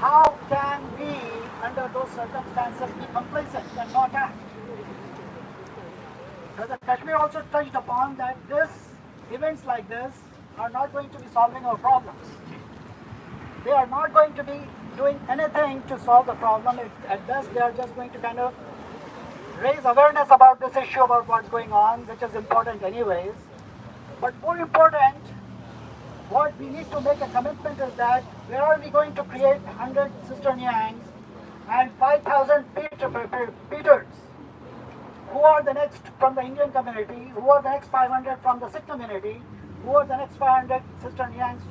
how can we, under those circumstances, be complacent and not act? Brother Kashmir also touched upon that events like this are not going to be solving our problems. They are not going to be doing anything to solve the problem. At best, they are just going to kind of raise awareness about this issue, about what's going on, which is important anyways. But more important, what we need to make a commitment is that where are we going to create 100 Sister Nyangs and 5,000 Peters? Who are the next from the Indian community? Who are the next 500 from the Sikh community? Who are the next 500 Sister Nyangs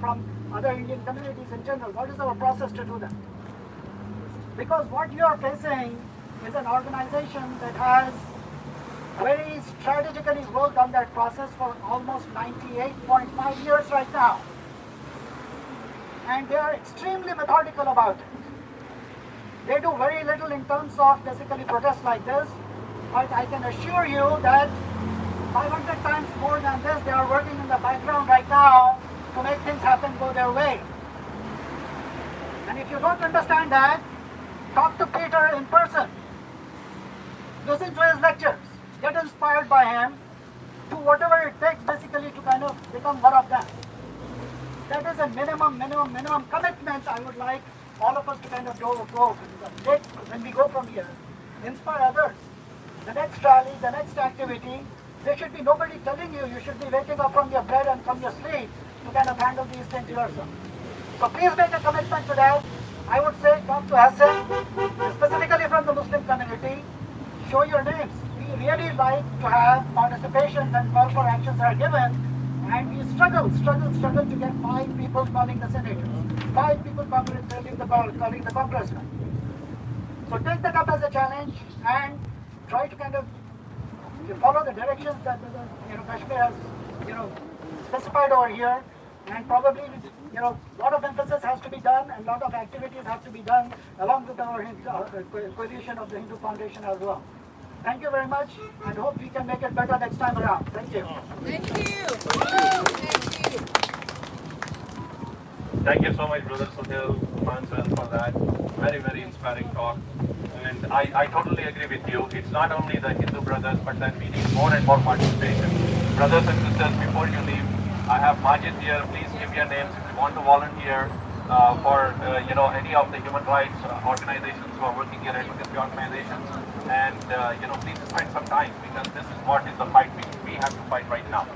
from other Indian communities in general? What is our process to do that? Because what you are facing is an organization that has very strategically worked on that process for almost 98.5 years right now. And they are extremely methodical about it. They do very little in terms of basically protests like this, but I can assure you that 500 times more than this, they are working in the background right now to make things happen, go their way. And if you don't understand that, talk to Peter in person. Listen to his lectures. Get inspired by him. Do whatever it takes basically to kind of become one of them. That is a minimum commitment I would like all of us to kind of take when we go from here. Inspire others. The next rally, the next activity, there should be nobody telling you. You should be waking up from your bed and from your sleep to kind of handle these things yourself. So please make a commitment to that. I would say talk to Hassan, specifically from the Muslim community. Show your names. We really like to have participation when call for actions are given, and we struggle to get 5 people calling the senators, 5 people calling the congressmen. So take that up as a challenge and try to kind of follow the directions that Kashmir has specified over here, and probably a lot of emphasis has to be done and a lot of activities have to be done along with our coalition of the Hindu Foundation as well. Thank you very much, and hope we can make it better next time around. Thank you. Thank you. Thank you. Thank you so much, Brother Sunil Mansell, for that very inspiring talk. And I totally agree with you. It's not only the Hindu brothers, but then we need more and more participation. Brothers and sisters, before you leave, I have Majid here. Please give your names if you want to volunteer for any of the human rights organizations who are working here, advocacy organizations. And please spend some time, because this is what is the fight we have to fight right now.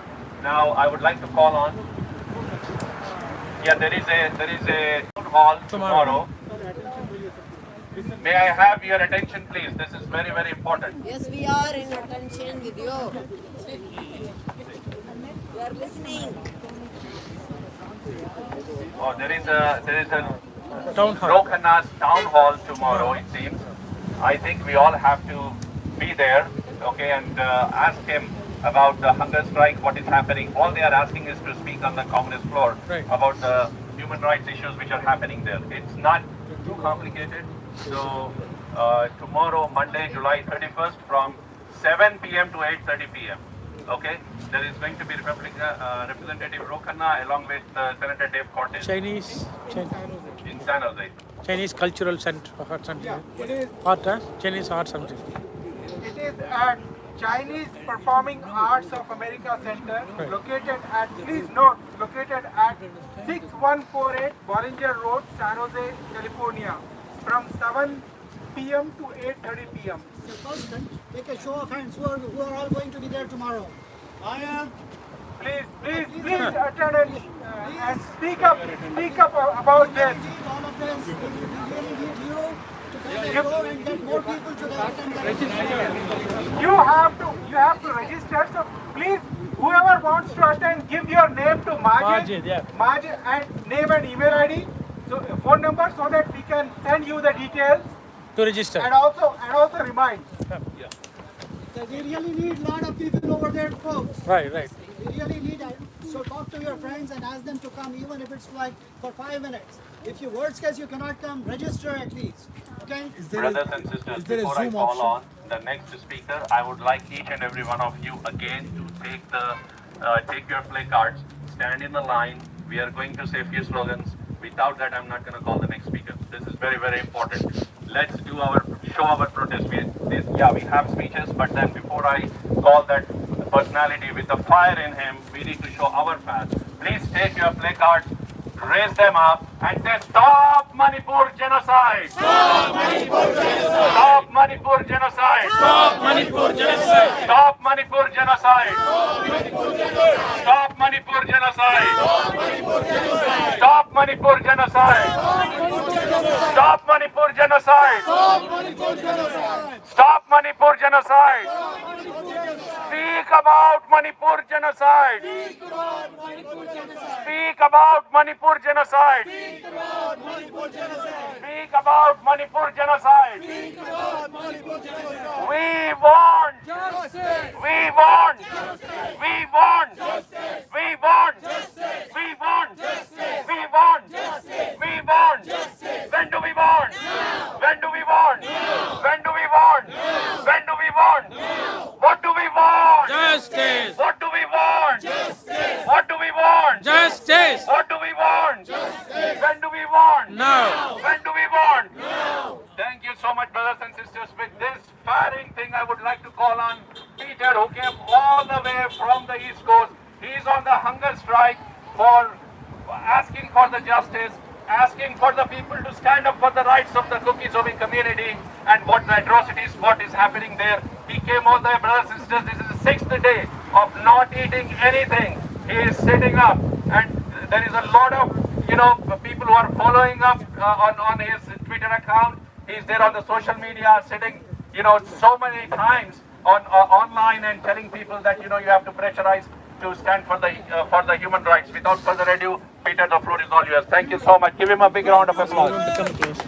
Now, I would like to call on. Yeah, there is a town hall tomorrow. May I have your attention, please? This is very important. Yes, we are in attention with you. We are listening. Oh, there is a Rokhana's town hall tomorrow, it seems. I think we all have to be there, okay, and ask him about the hunger strike, what is happening. All they are asking is to speak on the communist floor about the human rights issues which are happening there. It's not too complicated. So tomorrow, Monday, July 31st, from 7 p.m. to 8:30 p.m. Okay, there is going to be Representative Rokhana along with Senator Dave Cortez. Chinese In San Jose. Chinese cultural center, art center. Yeah, it is. Chinese art center. It is at Chinese Performing Arts of America Center, located at 6148 Bollinger Road, San Jose, California, from 7 p.m. to 8:30 p.m. Constant, take a show of hands who are all going to be there tomorrow. I am. Please attend and speak up about this. All of this, we really need you to kind of go and get more people to that. You have to register. So please, whoever wants to attend, give your name to Majid, and name and email ID, so phone number, so that we can send you the details To register. and also remind. We really need a lot of people over there, folks. Right. We really need it. So talk to your friends and ask them to come, even if it's like for 5 minutes. If you worst case you cannot come, register at least. Okay? Brothers and sisters, before I call on the next speaker, I would like each and every one of you again to take your play cards, stand in the line. We are going to say a few slogans. Without that, I'm not going to call the next speaker. This is very, very important. Let's show our protest. We have speeches, but then before I call that personality with the fire in him, we need to show our path. Please take your placards, raise them up, and say, "Stop Manipur genocide! Stop Manipur genocide! Stop Manipur genocide! Stop Manipur genocide! Stop Manipur genocide! Stop Manipur genocide! Stop Manipur genocide! Stop Manipur genocide! Stop Manipur genocide! Speak about Manipur genocide! Speak about Manipur genocide! Speak about Manipur genocide! We want! We want! We want! We want! We want! We want! We want! When do we want? When do we want? When do we want? When do we want? What do we want? Justice! What do we want? What do we want? Justice! What do we want? When do we want? Now! When do we want? Thank you so much, brothers and sisters. With this firing thing, I would like to call on Peter, who came all the way from the East Coast. He's on the hunger strike for asking for the justice, asking for the people to stand up for the rights of the Kuki-Zomi community and what the atrocities, what is happening there. He came all the way, brothers and sisters. This is the 6th day of not eating anything. He is sitting up, and there is a lot of people who are following up on his Twitter account. He's there on the social media, sitting so many times online and telling people that you have to pressurize to stand for the human rights. Without further ado, Peter, the floor is all yours. Thank you so much. Give him a big round of applause. Come close.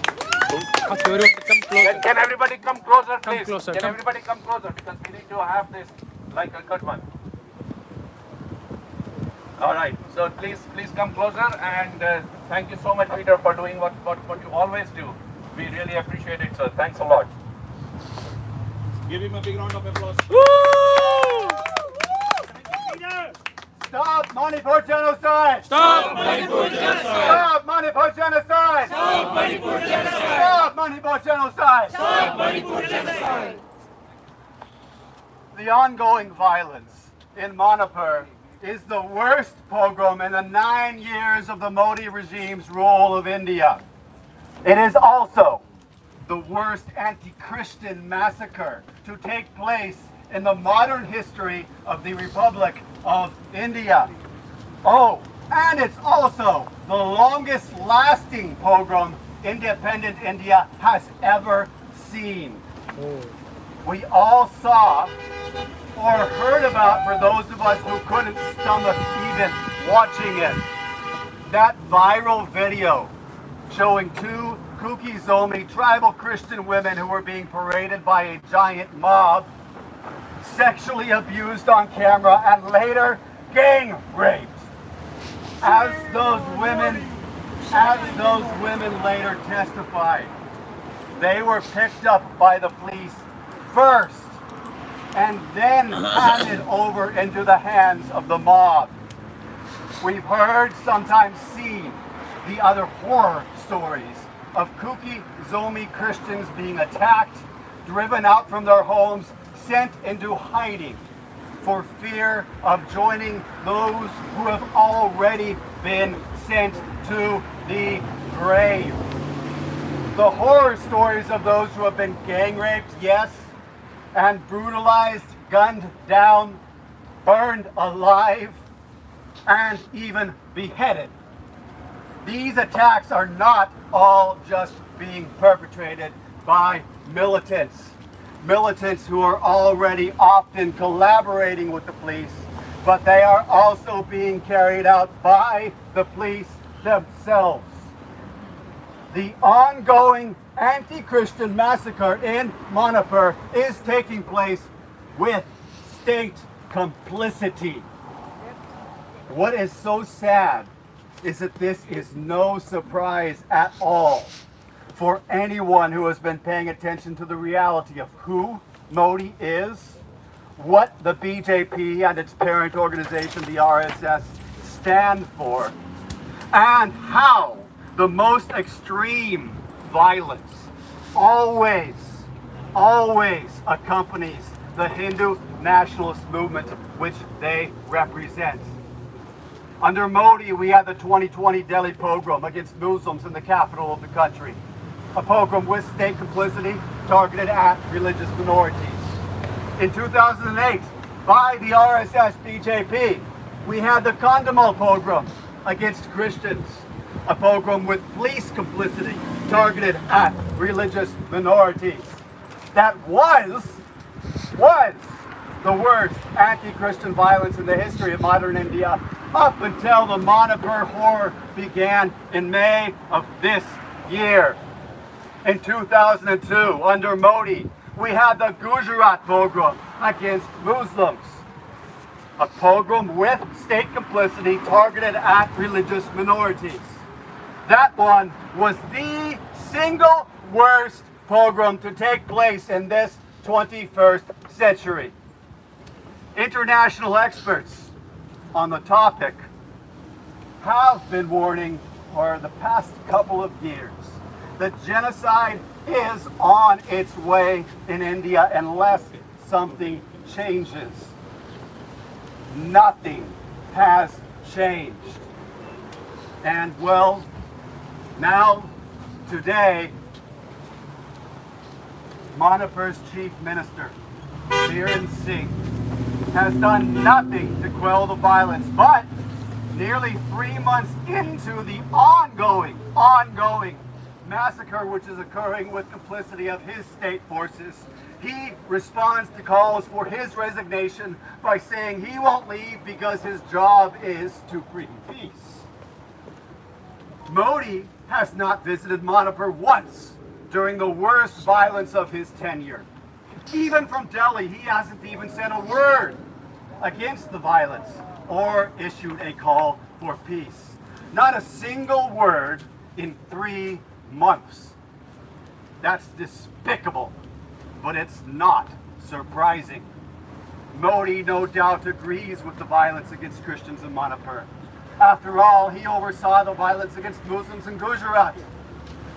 Ask everyone to come closer. Can everybody come closer, please? Come closer, Can come. everybody come closer, because we need to have this like a good one. All right. So please come closer, and thank you so much, Peter, for doing what you always do. We really appreciate it, sir. Thanks a lot. Give him a big round of applause. Stop Manipur genocide! Stop Manipur genocide! Stop Manipur genocide! Stop Manipur genocide! Stop Manipur genocide! Stop Manipur genocide! The ongoing violence in Manipur is the worst pogrom in the 9 years of the Modi regime's rule of India. It is also the worst anti-Christian massacre to take place in the modern history of the Republic of India. Oh, and it's also the longest lasting pogrom independent India has ever seen. We all saw or heard about, for those of us who couldn't stomach even watching it, that viral video showing two Kuki-Zomi tribal Christian women who were being paraded by a giant mob, sexually abused on camera, and later gang raped. As those women later testified, they were picked up by the police first and then handed over into the hands of the mob. We've heard, sometimes seen, the other horror stories of Kuki-Zomi Christians being attacked, driven out from their homes, sent into hiding for fear of joining those who have already been sent to the grave. The horror stories of those who have been gang raped, yes, and brutalized, gunned down, burned alive, and even beheaded. These attacks are not all just being perpetrated by militants who are already often collaborating with the police, but they are also being carried out by the police themselves. The ongoing anti-Christian massacre in Manipur is taking place with state complicity. What is so sad is that this is no surprise at all for anyone who has been paying attention to the reality of who Modi is, what the BJP and its parent organization, the RSS, stand for, and how the most extreme violence always accompanies the Hindu nationalist movement which they represent. Under Modi, we had the 2020 Delhi pogrom against Muslims in the capital of the country. A pogrom with state complicity targeted at religious minorities. In 2008, by the RSS BJP, we had the Kandhamal pogrom against Christians. A pogrom with police complicity targeted at religious minorities. That was the worst anti-Christian violence in the history of modern India, up until the Manipur horror began in May of this year. In 2002, under Modi, we had the Gujarat pogrom against Muslims. A pogrom with state complicity targeted at religious minorities. That one was the single worst pogrom to take place in this 21st century. International experts on the topic have been warning for the past couple of years that genocide is on its way in India unless something changes. Nothing has changed. And well, now, today, Manipur's Chief Minister, Biren Singh, has done nothing to quell the violence, but nearly 3 months into the ongoing massacre which is occurring with complicity of his state forces, he responds to calls for his resignation by saying he won't leave because his job is to bring peace. Modi has not visited Manipur once during the worst violence of his tenure. Even from Delhi, he hasn't even said a word against the violence or issued a call for peace. Not a single word in 3 months. That's despicable, but it's not surprising. Modi no doubt agrees with the violence against Christians in Manipur. After all, he oversaw the violence against Muslims in Gujarat.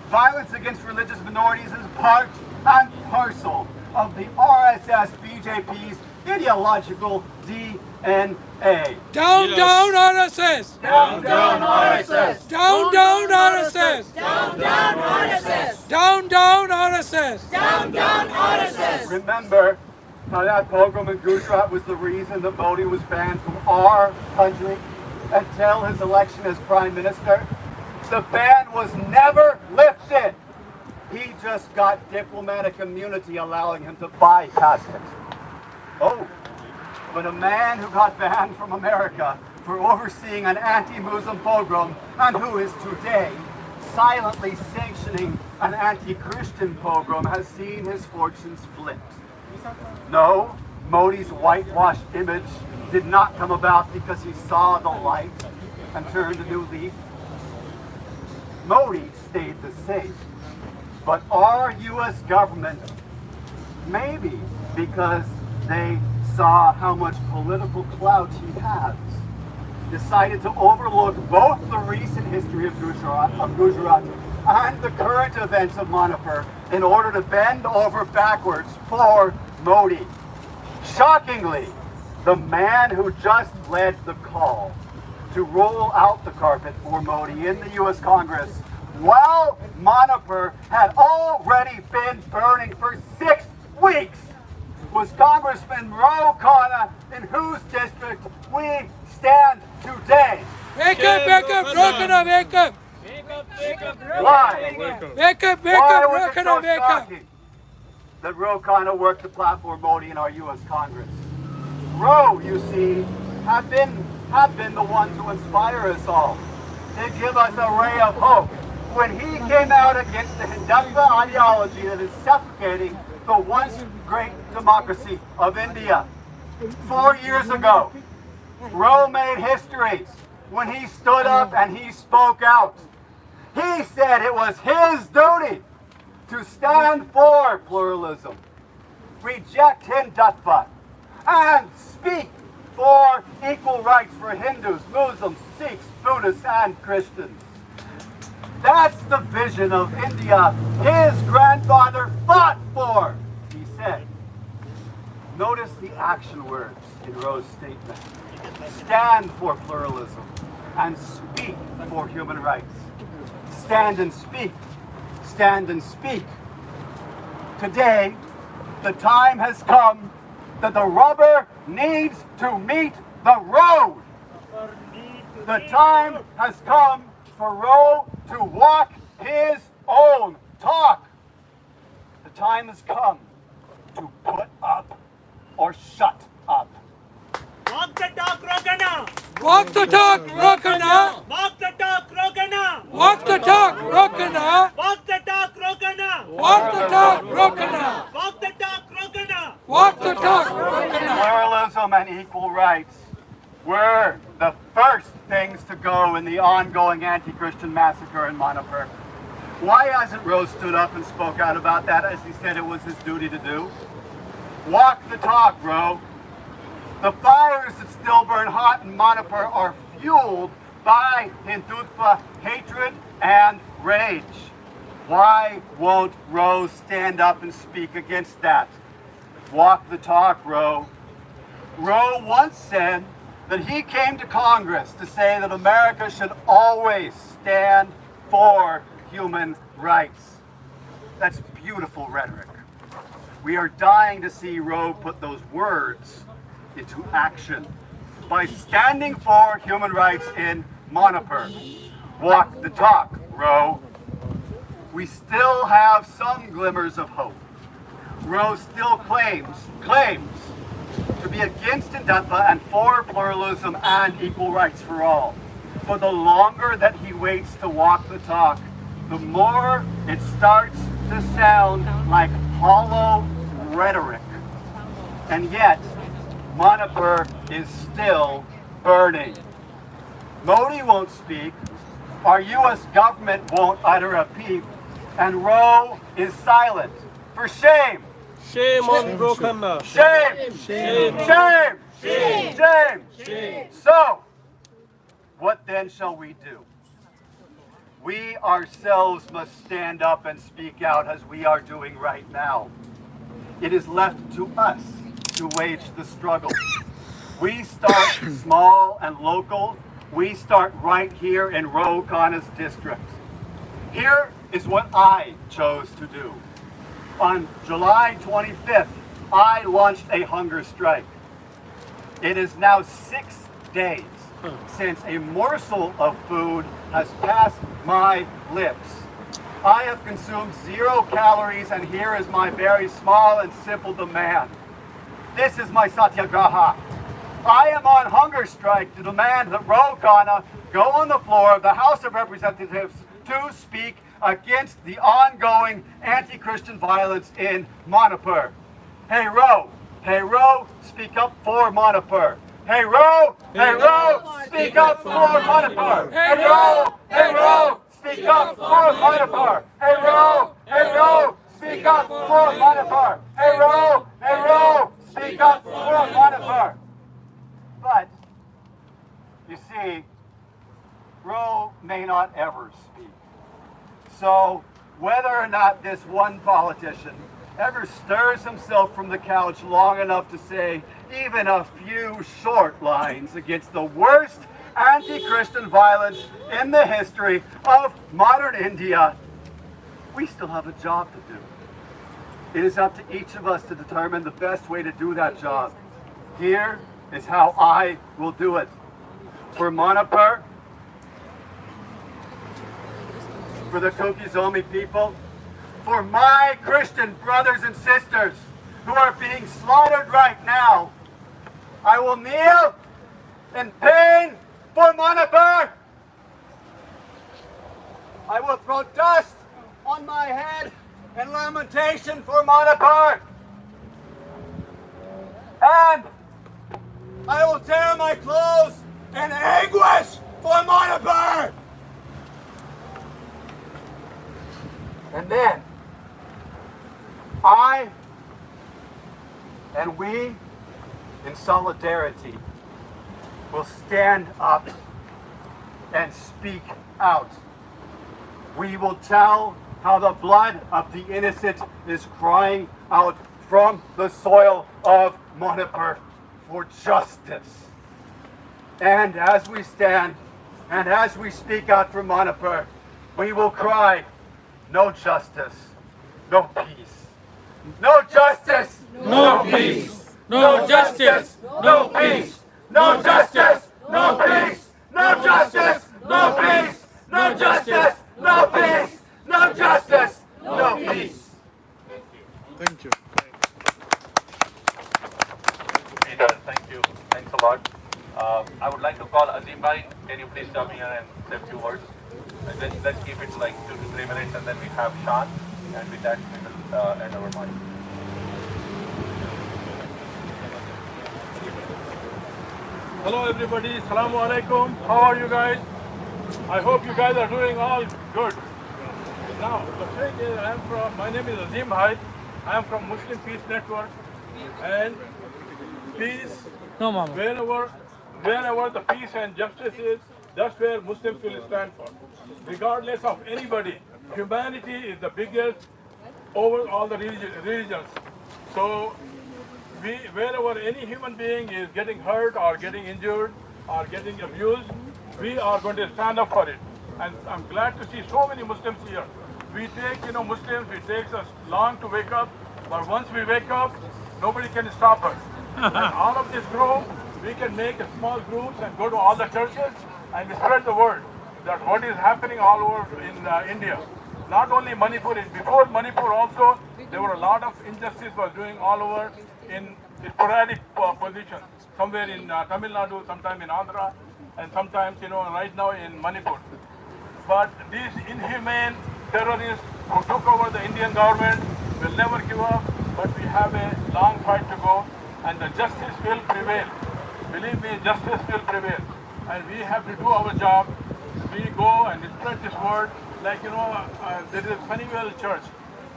Violence against religious minorities is part and parcel of the RSS BJP's ideological DNA. Down, down RSS! Down, down RSS! Down, down RSS! Down, down, RSS! Down, down RSS! Down, down, RSS! Remember how that pogrom in Gujarat was the reason that Modi was banned from our country until his election as Prime Minister? The ban was never lifted. He just got diplomatic immunity allowing him to bypass it. Oh, but a man who got banned from America for overseeing an anti-Muslim pogrom and who is today silently sanctioning an anti-Christian pogrom has seen his fortunes flipped. No, Modi's whitewashed image did not come about because he saw the light and turned a new leaf. Modi stayed the same. But our U.S. government, maybe because they saw how much political clout he has, decided to overlook both the recent history of Gujarat and the current events of Manipur in order to bend over backwards for Modi. Shockingly, the man who just led the call to roll out the carpet for Modi in the U.S. Congress, while Manipur had already been burning for 6 weeks, was Congressman Ro Khanna, in whose district we stand today. Wake up, Ro Khanna, wake up! Why? Wake up, Why Ro was it Khanna, so wake up! shocking that Ro Khanna worked to platform Modi in our U.S. Congress? Ro, you see, have been the one to inspire us all, to give us a ray of hope when he came out against the Hindutva ideology that is suffocating the once great democracy of India. 4 years ago, Ro made history when he stood up and he spoke out. He said it was his duty to stand for pluralism, reject Hindutva, and speak for equal rights for Hindus, Muslims, Sikhs, Buddhists, and Christians. That's the vision of India his grandfather fought for, he said. Notice the action words in Roe's statement. Stand for pluralism and speak for human rights. Stand and speak. Stand and speak. Today, the time has come that the rubber needs to meet the road. The time has come for Roe to walk his own talk. The time has come to put up or shut up. Walk the talk, Rogana! Walk the talk, Rokana. Walk the talk, Rogana! Walk the talk, Rokana. Walk the talk, Rogana! Walk the talk, Rokana. Walk the talk, Rogana! Walk the talk, Rokana. Pluralism and equal rights were the first things to go in the ongoing anti-Christian massacre in Manipur. Why hasn't Roe stood up and spoke out about that as he said it was his duty to do? Walk the talk, Roe. The fires that still burn hot in Manipur are fueled by Hindutva hatred and rage. Why won't Roe stand up and speak against that? Walk the talk, Roe. Roe once said that he came to Congress to say that America should always stand for human rights. That's beautiful rhetoric. We are dying to see Roe put those words into action by standing for human rights in Manipur. Walk the talk, Roe. We still have some glimmers of hope. Roe still claims to be against Hindutva and for pluralism and equal rights for all. But the longer that he waits to walk the talk, the more it starts to sound like hollow rhetoric. And yet, Manipur is still burning. Modi won't speak, our US government won't utter a peep, and Roe is silent. For shame! Shame on Rokana. Shame! Shame. Shame! Shame! Shame! So, what then shall we do? We ourselves must stand up and speak out as we are doing right now. It is left to us to wage the struggle. We start small and local. We start right here in Roe Khanna's district. Here is what I chose to do. On July 25th, I launched a hunger strike. It is now 6 days since a morsel of food has passed my lips. I have consumed 0 calories, and here is my very small and simple demand. This is my satyagraha. I am on hunger strike to demand that Roe Khanna go on the floor of the House of Representatives to speak against the ongoing anti-Christian violence in Manipur. Hey Roe, speak up for Manipur. Hey Roe, speak up for Manipur. Hey Roe, speak up for Manipur. Hey Roe, speak up for Manipur. Hey Roe, speak up for Manipur. But, you see, Roe may not ever speak. So, whether or not this one politician ever stirs himself from the couch long enough to say even a few short lines against the worst anti-Christian violence in the history of modern India, we still have a job to do. It is up to each of us to determine the best way to do that job. Here is how I will do it. For Manipur, for the Kokizomi people, for my Christian brothers and sisters who are being slaughtered right now, I will kneel in pain for Manipur. I will throw dust on my head in lamentation for Manipur. And I will tear my clothes in anguish for Manipur. And then, I and we, in solidarity, will stand up and speak out. We will tell how the blood of the innocent is crying out from the soil of Manipur for justice. And as we stand and as we speak out for Manipur, we will cry, no justice, no peace. No justice, No peace. No justice. No peace. no justice, no peace. No justice, no peace. No justice, no peace. No justice, no peace. Thank you. Peter, thank you. Thanks a lot. I would like to call Azim Bhai. Can you please come here and say a few words? And let's keep it like 2 to 3 minutes, and then we have Sean, and with that we will end our mic. Hello everybody, Assalamu alaikum. How are you guys? I hope you guys are doing all good. Now, the thing is, my name is Azim Bhai. I am from Muslim Peace Network, and peace, wherever the peace and justice is, that's where Muslims will stand for. Regardless of anybody, humanity is the biggest over all the religions. So, wherever any human being is getting hurt or getting injured or getting abused, we are going to stand up for it. And I'm glad to see so many Muslims here. We take, Muslims, it takes us long to wake up, but once we wake up, nobody can stop us. And all of this group, we can make a small groups and go to all the churches and spread the word that what is happening all over in India. Not only Manipur, before Manipur also, there were a lot of injustice was doing all over in sporadic positions. Somewhere in Tamil Nadu, sometime in Andhra, and sometimes, right now in Manipur. But these inhumane terrorists who took over the Indian government will never give up, but we have a long fight to go, and the justice will prevail. Believe me, justice will prevail. And we have to do our job. We go and spread this word. Like, there is Funnyvale Church.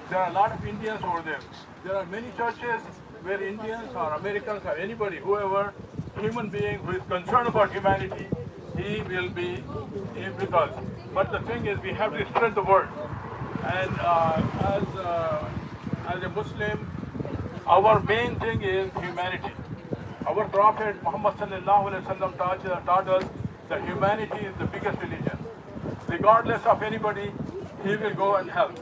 There are a lot of Indians over there. There are many churches where Indians or Americans or anybody, whoever, human being who is concerned about humanity, he will be with us. But the thing is, we have to spread the word. And as a Muslim, our main thing is humanity. Our Prophet Muhammad sallallahu alaihi wasallam taught us that humanity is the biggest religion. Regardless of anybody, he will go and help.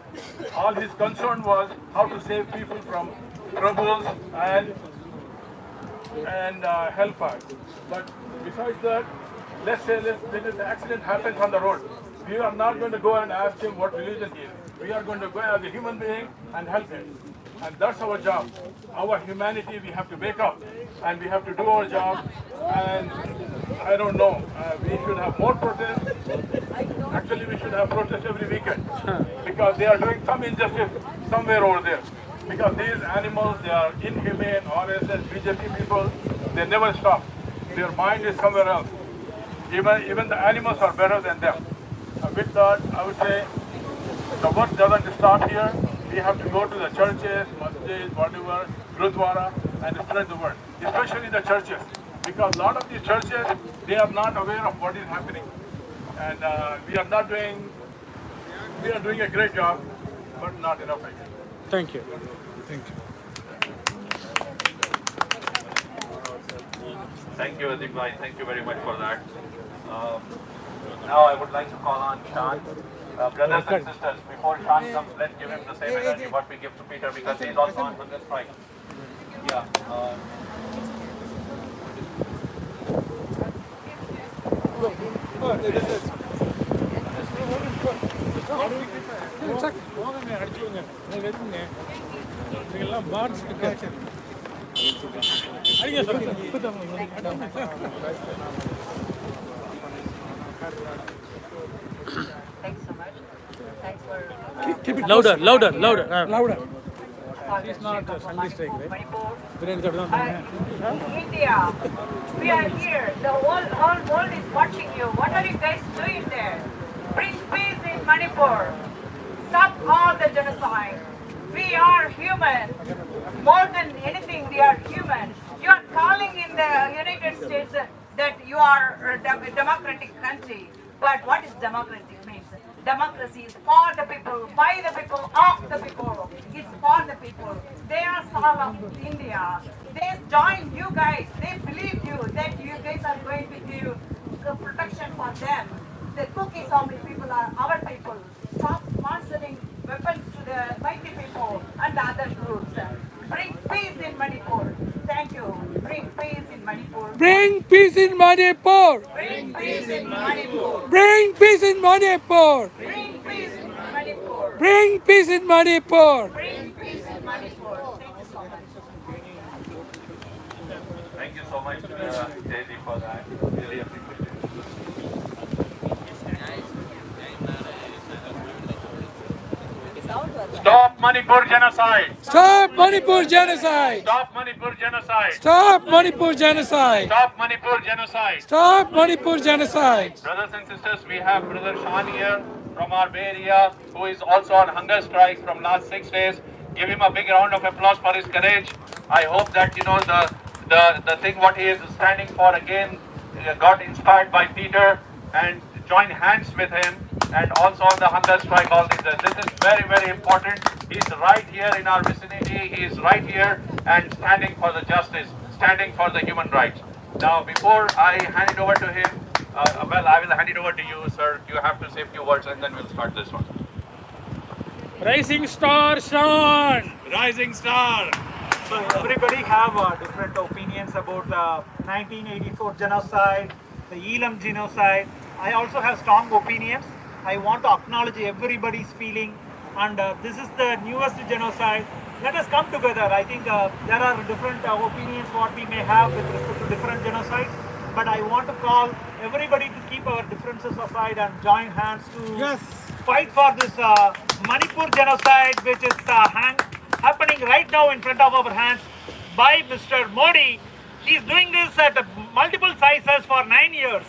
All his concern was how to save people from troubles and hellfire. But besides that, let's say an accident happens on the road. We are not going to go and ask him what religion he is. We are going to go as a human being and help him. And that's our job. Our humanity, we have to wake up and we have to do our job. And I don't know, we should have more protests. Actually, we should have protests every weekend because they are doing some injustice somewhere over there. Because these animals, they are inhumane, RSS, BJP people, they never stop. Their mind is somewhere else. Even the animals are better than them. With that, I would say the work doesn't stop here. We have to go to the churches, masjids, whatever, gurudwara, and spread the word. Especially the churches, because a lot of these churches, they are not aware of what is happening. And we are doing a great job, but not enough, I guess. Thank you. Thank you. Thank you, Azim Bhai. Thank you very much for that. Now I would like to call on Sean. Brothers and sisters, before Sean comes, let's give him the same energy what we give to Peter because he's also on hunger strike. Yeah. Thanks so much. Thanks for Keep it louder. Louder. It's not a Sunday strike, right? India, we are here. The whole world is watching you. What are you guys doing there? Bring peace in Manipur. Stop all the genocide. We are human. More than anything, we are human. You are calling in the United States that you are a democratic country. But what is democratic means? Democracy is for the people, by the people, of the people. It's for the people. They are soul of India. They join you guys. They believe you that you guys are going to give the protection for them. The cookies of the people are our people. Stop sponsoring weapons to the mighty people and the other groups. Bring peace in Manipur. Thank you. Bring peace in Manipur. Bring peace in Manipur. Bring peace in Manipur. Bring peace in Manipur. Bring peace in Manipur. Bring peace in Manipur. Bring peace in Manipur. Thank you so much. Thank you so much, Jaydeep, for that. Really appreciate it. Stop Manipur genocide! Stop Manipur genocide. Stop Manipur genocide! Stop Manipur genocide. Stop Manipur genocide! Stop Manipur genocide. Brothers and sisters, we have Brother Shan here from our BayArea, who is also on hunger strike from last 6 days. Give him a big round of applause for his courage. I hope that the thing what he is standing for again got inspired by Peter and join hands with him, and also on the hunger strike. All this is very, very important. He's right here in our vicinity. He is right here and standing for the justice, standing for the human rights. Now, before I hand it over to him, I will hand it over to you, sir. You have to say a few words, and then we'll start this one. Rising star, Sean. Rising star. So everybody have different opinions about the 1984 genocide, the Elam genocide. I also have strong opinions. I want to acknowledge everybody's feeling, and this is the newest genocide. Let us come together. I think there are different opinions what we may have with respect to different genocides, but I want to call everybody to keep our differences aside and join hands to fight for this Manipur genocide, which is happening right now in front of our hands by Mr. Modi. He is doing this at multiple sizes for 9 years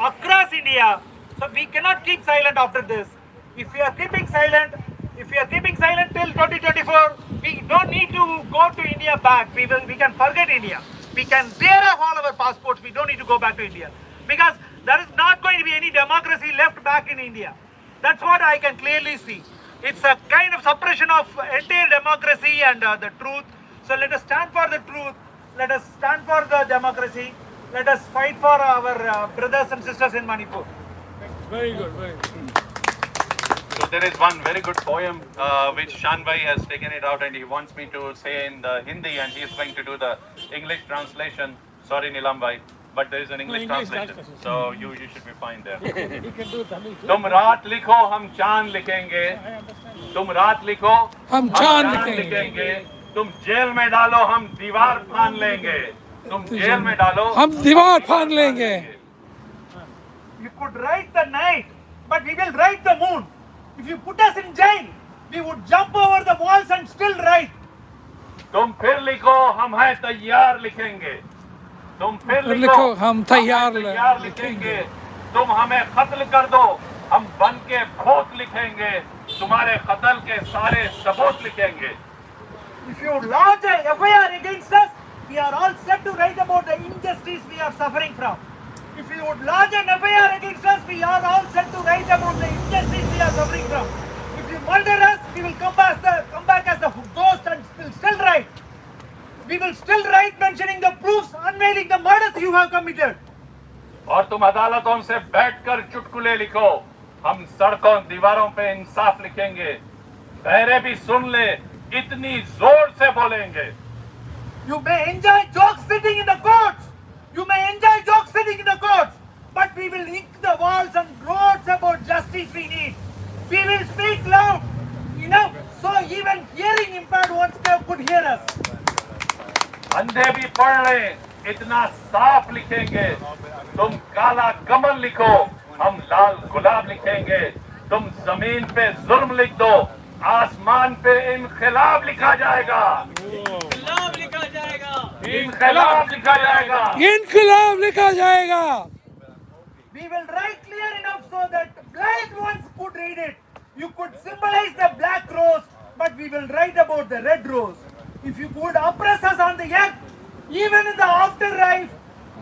across India. So we cannot keep silent after this. If we are keeping silent till 2024, we don't need to go to India back. We can forget India. We can tear off all our passports. We don't need to go back to India, because there is not going to be any democracy left back in India. That's what I can clearly see. It's a kind of suppression of entire democracy and the truth. So let us stand for the truth. Let us stand for the democracy. Let us fight for our brothers and sisters in Manipur. Very good, very good. So there is one very good poem which Shanbhai has taken it out, and he wants me to say in the Hindi, and he is going to do the English translation. Sorry, Nilambai, but there is an English translation, so you should be fine there. तुम रात लिखो हम चांद लिखेंगे, तुम रात लिखो हम चांद लिखेंगे, तुम जेल में डालो हम दीवार फान लेंगे, तुम जेल में डालो हम दीवार फान लेंगे. You could write the night, but we will write the moon. If you put us in jail, we would jump over the walls and still write. तुम फिर लिखो हम हैं तैयार लिखेंगे, तुम फिर लिखो हम तैयार लिखेंगे, तुम हमें कत्ल कर दो हम बन के भूत लिखेंगे, तुम्हारे कत्ल के सारे सबूत लिखेंगे. If you lodge a FIR against us, we are all set to write about the injustice we are suffering from. If you would lodge an FIR against us, we are all set to write about the injustice we are suffering from. If you murder us, we will come back as the ghost and will still write. We will still write mentioning the proofs, unveiling the murders you have committed. और तुम अदालतों से बैठकर चुटकुले लिखो, हम सड़कों दीवारों पे इंसाफ लिखेंगे, बहरे भी सुन ले इतनी जोर से बोलेंगे. You may enjoy jokes sitting in the courts. You may enjoy jokes sitting in the courts, but we will ink the walls and roads about justice we need. We will speak loud enough so even hearing impaired ones could hear us. अंधे भी पढ़ ले इतना साफ लिखेंगे, तुम काला कमल लिखो हम लाल गुलाब लिखेंगे, तुम जमीन पे जुल्म लिख दो आसमान पे इनकलाब लिखा जाएगा. इनकलाब लिखा जाएगा. इनकलाब लिखा जाएगा. इनकलाब लिखा जाएगा. We will write clear enough so that blind ones could read it. You could symbolize the black rose, but we will write about the red rose. If you would oppress us on the earth, even in the afterlife,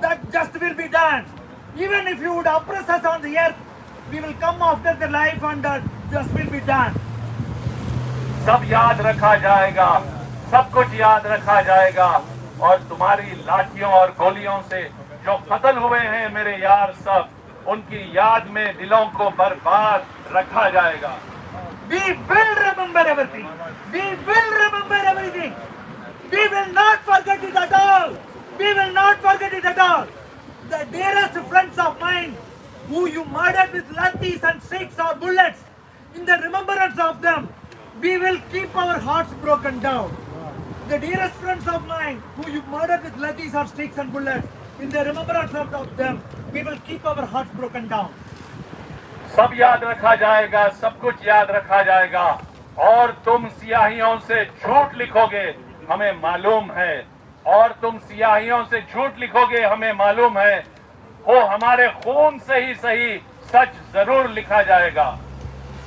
that just will be done. Even if you would oppress us on the earth, We will come after the life and just will be done. सब याद रखा जाएगा, सब कुछ याद रखा जाएगा और तुम्हारी लाठियों और गोलियों से जो कत्ल हुए हैं मेरे यार सब, उनकी याद में दिलों को बर्बाद रखा जाएगा। We will remember everything. We will remember everything. We will not forget it at all. We will not forget it at all. The dearest friends of mine who you murdered with lathis and sticks or bullets, in the remembrance of them, we will keep our hearts broken down. The dearest friends of mine who you murdered with lathis or sticks and bullets, in the remembrance of them, we will keep our hearts broken down. सब याद रखा जाएगा, सब कुछ याद रखा जाएगा और तुम सियाहियों से झूठ लिखोगे, हमें मालूम है, और तुम सियाहियों से झूठ लिखोगे, हमें मालूम है, वो हमारे खून से ही सही सच जरूर लिखा जाएगा।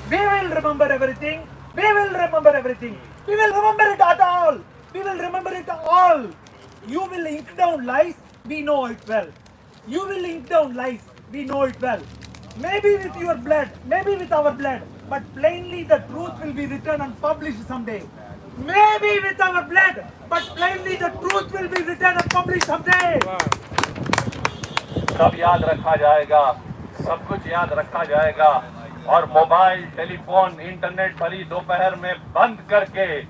We will remember everything. We will remember everything. We will remember it at all. We will remember it all. You will ink down lies. We know it well. You will ink down lies. We know it well. Maybe with your blood, maybe with our blood, but plainly the truth will be written and published someday. Maybe with our blood, but plainly the truth will be written and published someday. सब याद रखा जाएगा, सब कुछ याद रखा जाएगा और मोबाइल, टेलीफोन, इंटरनेट भरी दोपहर में बंद करके,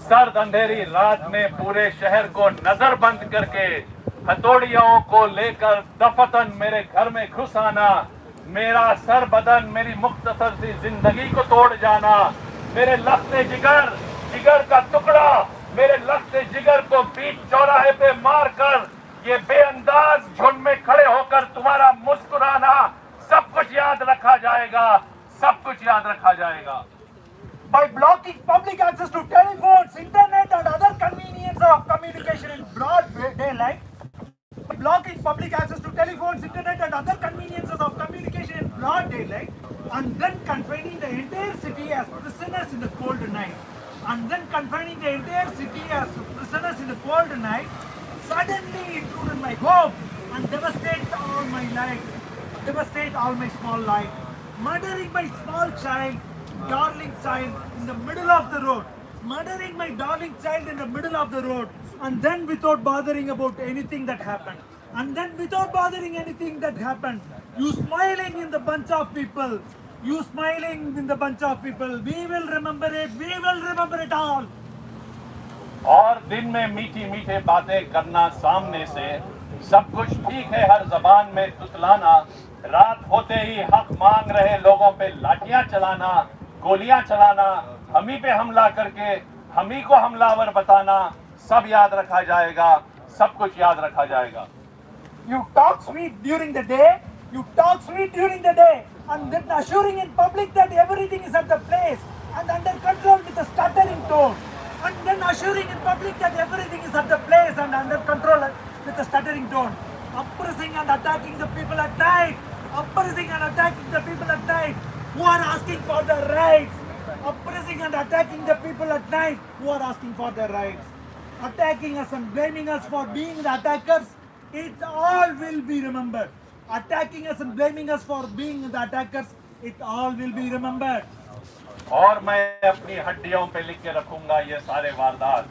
सर्द अंधेरी रात में पूरे शहर को नजरबंद करके, हथौड़ियों को लेकर दफतन मेरे घर में घुस आना, मेरा सर बदन, मेरी मुख्तसर सी जिंदगी को तोड़ जाना, मेरे लफ्ते जिगर, जिगर का टुकड़ा, मेरे लफ्ते जिगर को बीच चौराहे पे मारकर, ये बेअंदाज झुंड में खड़े होकर तुम्हारा मुस्कुराना, सब कुछ याद रखा जाएगा, सब कुछ याद रखा जाएगा। By blocking public access to telephones, internet and other convenience of communication in broad daylight, blocking public access to telephones, internet and other conveniences of communication in broad daylight, and then confining the entire city as prisoners in the cold night, and then confining the entire city as prisoners in the cold night, suddenly intruded my home and devastate all my life, devastate all my small life, murdering my small child, darling child in the middle of the road, murdering my darling child in the middle of the road, and then without bothering about anything that happened, and then without bothering anything that happened, you smiling in the bunch of people, you smiling in the bunch of people, we will remember it, we will remember it all. और दिन में मीठी मीठे बातें करना सामने से, सब कुछ ठीक है हर जबान में तुतलाना, रात होते ही हक मांग रहे लोगों पे लाठियां चलाना, गोलियां चलाना, हम ही पे हमला करके हम ही को हमलावर बताना, सब याद रखा जाएगा, सब कुछ याद रखा जाएगा। You talk sweet during the day, you talk sweet during the day, and then assuring in public that everything is at the place and under control with a stuttering tone, and then assuring in public that everything is at the place and under control with a stuttering tone, oppressing and attacking the people at night, oppressing and attacking the people at night who are asking for their rights, oppressing and attacking the people at night who are asking for their rights, attacking us and blaming us for being the attackers, it all will be remembered. Attacking us and blaming us for being the attackers, it all will be remembered. और मैं अपनी हड्डियों पे लिख के रखूंगा ये सारे वारदात,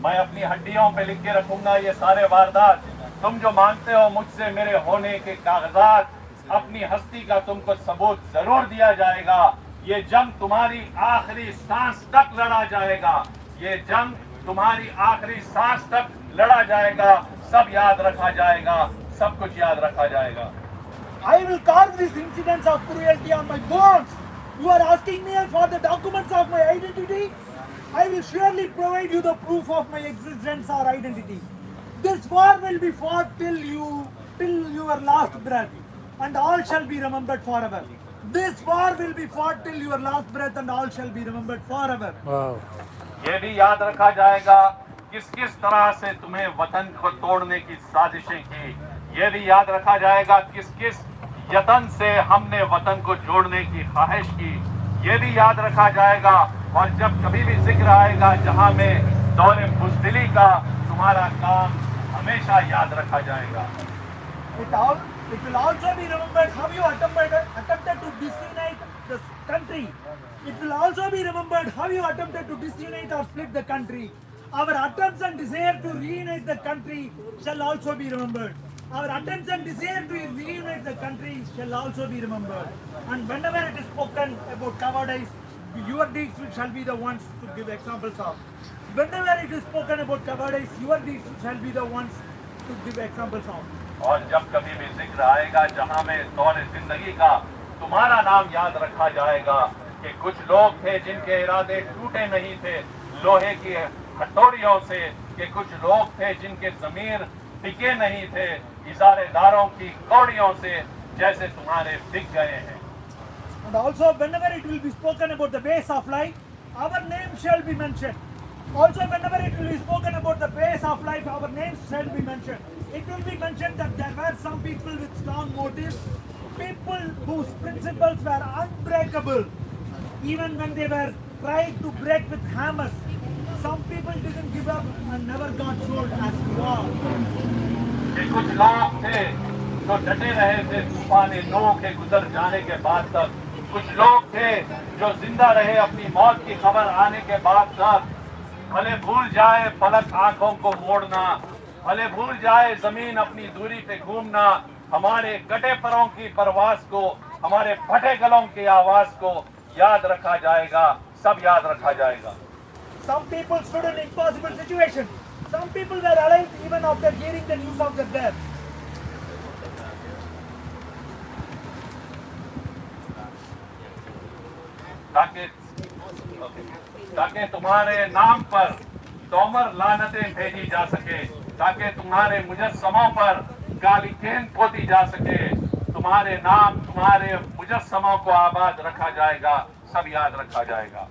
मैं अपनी हड्डियों पे लिख के रखूंगा ये सारे वारदात। तुम जो मांगते हो मुझसे मेरे होने के कागजात, अपनी हस्ती का तुमको सबूत जरूर दिया जाएगा। ये जंग तुम्हारी आखिरी सांस तक लड़ा जाएगा, ये जंग तुम्हारी आखिरी सांस तक लड़ा जाएगा, सब याद रखा जाएगा, सब कुछ याद रखा जाएगा। I will carve these incidents of cruelty on my bones. You are asking me for the documents of my identity? I will surely provide you the proof of my existence or identity. This war will be fought till your last breath, and all shall be remembered forever. This war will be fought till your last breath, and all shall be remembered forever. Wow. ये भी याद रखा जाएगा किस किस तरह से तुम्हें वतन को तोड़ने की साजिशें की, ये भी याद रखा जाएगा किस किस यतन से हमने वतन को जोड़ने की ख्वाहिश की, ये भी याद रखा जाएगा। और जब कभी भी जिक्र आएगा जहां में दौरे बुज़दिली का, तुम्हारा काम हमेशा याद रखा जाएगा। It all It will also be remembered how you attempted to disunite the country. It will also be remembered how you attempted to disunite or split the country. Our attempts and desire to reunite the country shall also be remembered. Our attempts and desire to reunite the country shall also be remembered. And whenever it is spoken about cowardice, your deeds shall be the ones to give examples of. Whenever it is spoken about cowardice, your deeds shall be the ones to give examples of. और जब कभी भी जिक्र आएगा जहां में दौर जिंदगी का तुम्हारा नाम याद रखा जाएगा कि कुछ लोग थे जिनके इरादे टूटे नहीं थे लोहे की हथौड़ियों से, कि कुछ लोग थे जिनके ज़मीर टिके नहीं थे इजारेदारों की कौड़ियों से, जैसे तुम्हारे बिक गए हैं. And also, whenever it will be spoken about the ways of life, our name shall be mentioned. Also, whenever it will be spoken about the ways of life, our names shall be mentioned. It will be mentioned that there were some people with strong motives, people whose principles were unbreakable, even when they were tried to break with hammers. Some people didn't give up and never got sold as war. कि कुछ लोग थे जो डटे रहे थे तूफान नूह के गुजर जाने के बाद तक. कुछ लोग थे जो जिंदा रहे अपनी मौत की खबर आने के बाद तक. भले भूल जाए फलक आंखों को मोड़ना, भले भूल जाए जमीन अपनी दूरी पे घूमना, हमारे कटे परों की परवास को, हमारे फटे गलों की आवाज को याद रखा जाएगा, सब याद रखा जाएगा. Some people stood in impossible situations. Some people were alive even after hearing the news of their death. ताकि तुम्हारे नाम पर तोमर लानतें भेजी जा सके, ताकि तुम्हारे मुजस्समों पर काली केन पोती जा सके. तुम्हारे नाम, तुम्हारे मुजस्समों को आबाद रखा जाएगा, सब याद रखा जाएगा.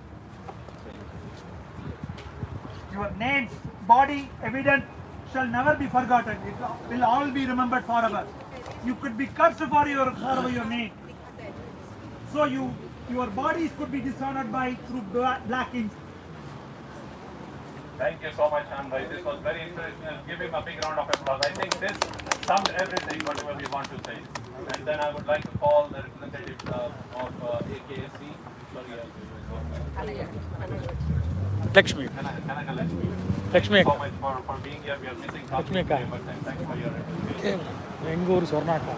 Your names, body, evidence shall never be forgotten. It will all be remembered forever. You could be cursed for your name. So your bodies could be dishonored through black ink. Thank you so much, Shanbhai. This was very inspirational. Give him a big round of applause. I think this summed everything whatever we want to say. And then I would like to call the representative of AKSC. Sorry, Lakshmi. Kanaka Lakshmi. Lakshmi. Thank you so much for being here. We are missing Lakshmi very much. And thank you for your representation. Bengur Swarnaka.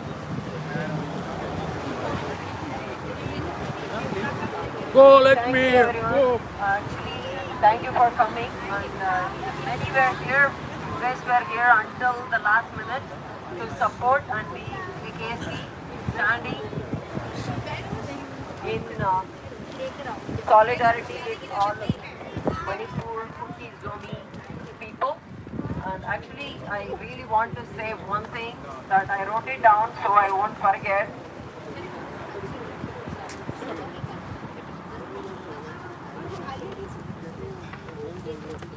Go Lakshmi. Thank you, everyone. Go. Actually, thank you for coming. And many were here. You guys were here until the last minute to support and be AKC standing in solidarity with all Manipur people. And actually, I really want to say one thing that I wrote it down so I won't forget.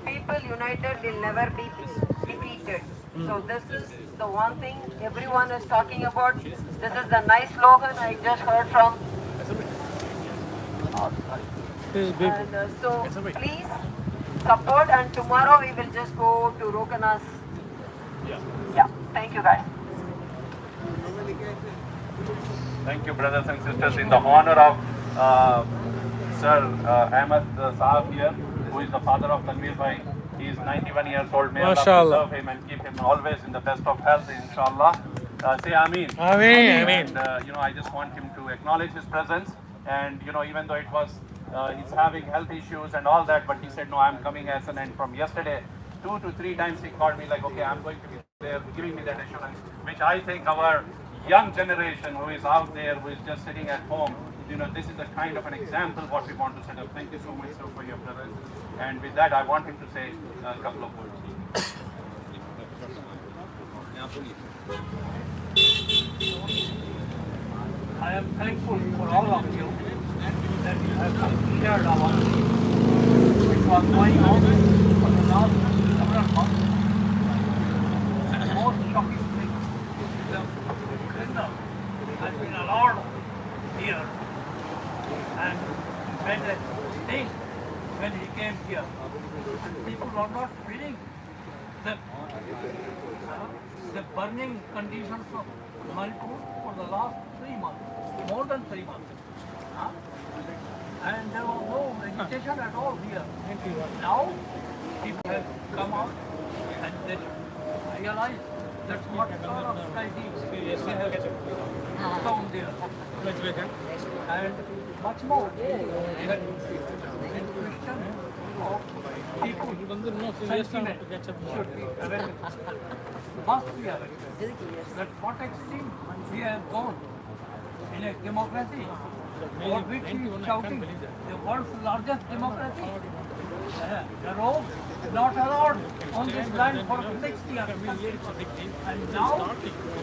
People united will never be defeated. So this is the one thing everyone is talking about. This is the nice slogan I just heard from. And so please support, and tomorrow we will just go to Rokana's. Yeah. Thank you guys. Thank you, brothers and sisters. In the honor of Sir Ahmed Saab here, who is the father of Tanveer Bhai. He is 91 years old. May Allah preserve him and keep him always in the best of health, inshallah. Say Ameen. Ameen. And I just want him to acknowledge his presence. And even though it was, he's having health issues and all that, but he said, no, I'm coming as an. And from yesterday, 2 to 3 times he called me like, okay, I'm going to be there, giving me that assurance, which I think our young generation who is out there, who is just sitting at home, this is the kind of an example what we want to set up. Thank you so much, sir, for your presence. And with that, I want him to say a couple of words. I am thankful for all of you that you have shared our which was going on for the last several months. The most shocking thing is the prisoner has been allowed here, and when the day when he came here, people were not feeding them. the burning conditions of Manipur for the last 3 months, more than 3 months. Huh? And there was no vegetation at all here. Now, people have come out and they realize that's what sort of society they have found there. And much more, that in question of people sentiment should be awakened, must be awakened. That what extreme we have gone in a democracy for which he is shouting, the world's largest democracy. The road not allowed on this land for 60 years. And now,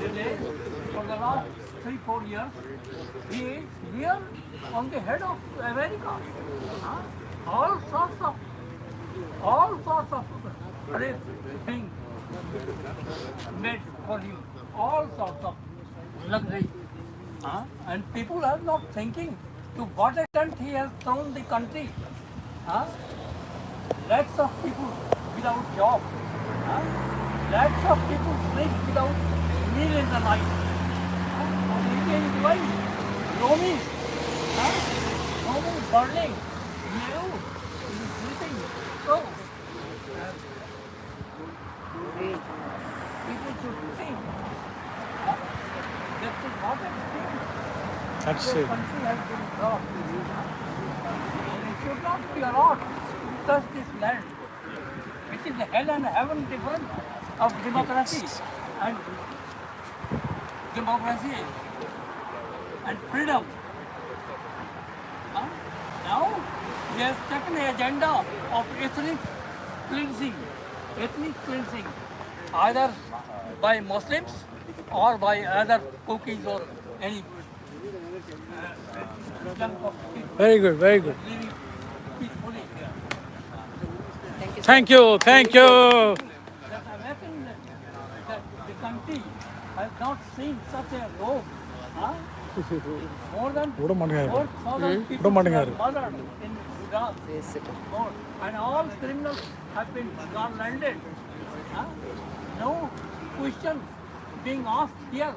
today, for the last 3-4 years, he is here on the head of America. All sorts of things made for him, all sorts of luxury. And people are not thinking to what extent he has thrown the country. Lakhs of people without job. Lakhs of people sleep without meal in the night. Eating is going, roaming, burning. You is sleeping. So, people should think. This is what extreme. That's The it. country has been brought. It should not be allowed to touch this land. It is the hell and heaven difference of democracy and freedom. Now he has taken the agenda of ethnic cleansing, either by Muslims or by other cookies or any chunk of people Very good, very good. living peacefully here. Thank you, thank you. That awakened that the country has not seen such a road. More than 4,000 people were murdered in Gujarat. More. And all criminals have been garlanded. No question being asked here.